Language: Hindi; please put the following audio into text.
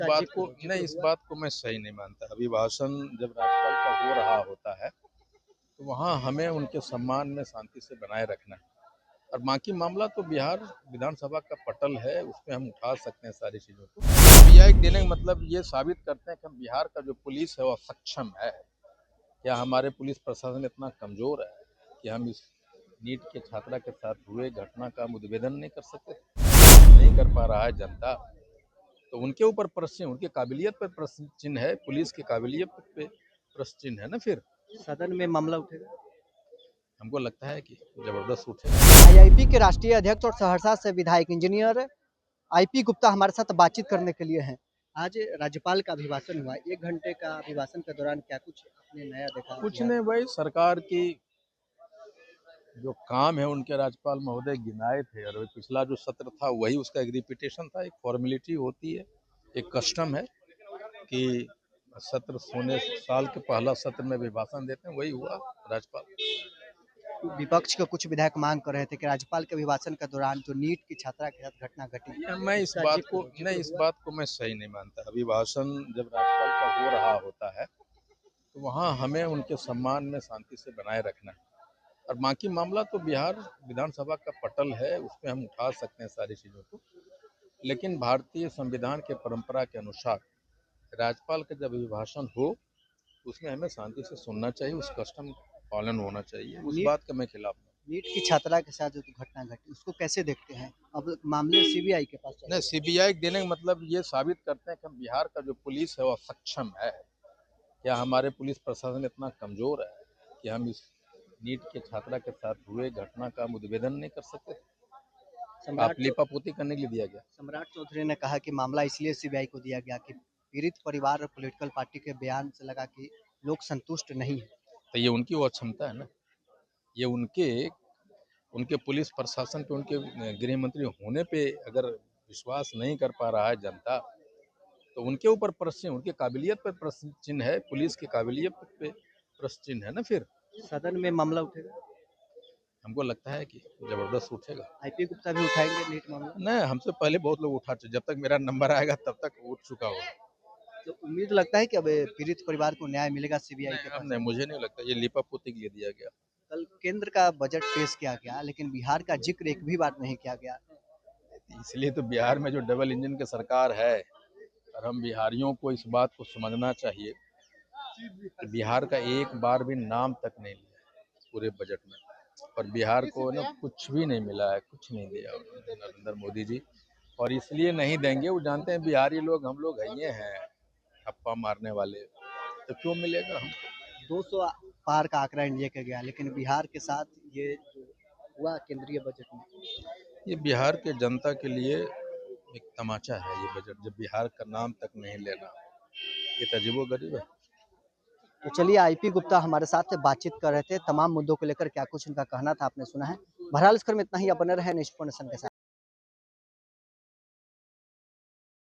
बात को नहीं, इस बात को मैं सही नहीं मानता। अभिभाषण जब राज्यपाल का हो रहा होता है तो वहाँ हमें उनके सम्मान में शांति से बनाए रखना है। और बाकी मामला तो बिहार विधानसभा का पटल है, उसमें हम उठा सकते हैं सारी चीज़ों को। सीबीआई देने का मतलब ये साबित करते हैं कि हम बिहार का जो पुलिस है वो सक्षम है। क्या हमारे पुलिस प्रशासन इतना कमज़ोर है कि हम इस नीट के छात्रा के साथ हुए घटना का उद्भेदन नहीं कर सकते? नहीं कर पा रहा है जनता, तो उनके ऊपर प्रश्न चिन्ह, उनकी काबिलियत पर प्रश्न चिन्ह है, पुलिस की काबिलियत पे प्रश्न चिन्ह है ना। फिर सदन में मामला उठेगा। हमको लगता है कि जबरदस्त उठेगा। आईआईपी के राष्ट्रीय अध्यक्ष और सहरसा से विधायक इंजीनियर आईपी गुप्ता हमारे साथ बातचीत करने के लिए हैं। आज राज्यपाल का अभिभाषण हुआ, 1 घंटे का अभिभाषण के दौरान क्या कुछ आपने नया देखा? कुछ नहीं भाई, सरकार की जो काम है उनके राज्यपाल महोदय गिनाए थे, और पिछला जो सत्र था वही उसका एक रिपीटेशन था। एक फॉर्मेलिटी होती है, एक कस्टम है कि सत्र होने साल के पहला सत्र में अभिभाषण देते हैं, वही हुआ राज्यपाल। विपक्ष के कुछ विधायक मांग कर रहे थे कि राज्यपाल के अभिभाषण के दौरान जो नीट की छात्रा के साथ घटना घटी, मैं इस बात को मैं सही नहीं मानता। अभिभाषण जब राज्यपाल का हो रहा होता है तो वहाँ हमें उनके सम्मान में शांति से बनाए रखना है। और बाकी मामला तो बिहार विधानसभा का पटल है, उसमें हम उठा सकते हैं सारी चीज़ों को। लेकिन भारतीय संविधान के परंपरा के अनुसार राज्यपाल का जब अभिभाषण हो उसमें हमें शांति से सुनना चाहिए, उस कस्टम पालन होना चाहिए। उस बात का मैं खिलाफ हूँ। नीट की छात्रा के साथ जो घटना घटी उसको कैसे देखते हैं? अब मामले सीबीआई के पास नहीं, सीबीआई देने का मतलब ये साबित करते हैं कि हम बिहार का जो पुलिस है वो सक्षम है। क्या हमारे पुलिस प्रशासन इतना कमज़ोर है कि हम इस नीट के छात्रा के साथ हुए घटना का उद्भेदन नहीं कर सकते? आप लिपापोती करने के लिए दिया गया। सम्राट चौधरी ने कहा कि मामला इसलिए सीबीआई को दिया गया कि पीड़ित परिवार और पॉलिटिकल पार्टी के बयान से लगा कि लोग संतुष्ट नहीं है। तो ये उनकी वो क्षमता है ना, ये उनके पुलिस प्रशासन पे, उनके गृह मंत्री होने पे अगर विश्वास नहीं कर पा रहा है जनता, तो उनके ऊपर प्रश्न, उनकी काबिलियत पर प्रश्न चिन्ह है, पुलिस की काबिलियत पे प्रश्न चिन्ह है ना। फिर सदन में मामला उठेगा। हमको लगता है कि जबरदस्त उठेगा। आईपी गुप्ता भी उठाएंगे नीट मामला? नहीं, हमसे पहले बहुत लोग उठा चुके, जब तक मेरा नंबर आएगा तब तक उठ चुका होगा। तो उम्मीद लगता है कि अब पीड़ित परिवार को न्याय मिलेगा सीबीआई के पास? नहीं, मुझे नहीं लगता, ये लिपापोती के लिए दिया गया। कल केंद्र का बजट पेश किया गया लेकिन बिहार का जिक्र एक भी बार नहीं किया गया। इसलिए तो बिहार में जो डबल इंजन की सरकार है, और हम बिहारियों को इस बात को समझना चाहिए कि बिहार का एक बार भी नाम तक नहीं लिया है पूरे बजट में। और बिहार को ना कुछ भी नहीं मिला है, कुछ नहीं दिया नरेंद्र मोदी जी। और इसलिए नहीं देंगे, वो जानते हैं बिहारी लोग, हम लोग ये हैं ठप्पा मारने वाले, तो क्यों मिलेगा हमको। 200 पार का आंकड़ा इंडिया का गया लेकिन बिहार के साथ ये जो हुआ केंद्रीय बजट में, ये बिहार के जनता के लिए एक तमाचा है ये बजट, जब बिहार का नाम तक नहीं लेना, ये तो अजीबोगरीब है। तो चलिए, आईपी गुप्ता हमारे साथ बातचीत कर रहे थे, तमाम मुद्दों को लेकर क्या कुछ उनका कहना था आपने सुना है। बहरहाल इस खबर में इतना ही, आप बने रहे नेशन के साथ।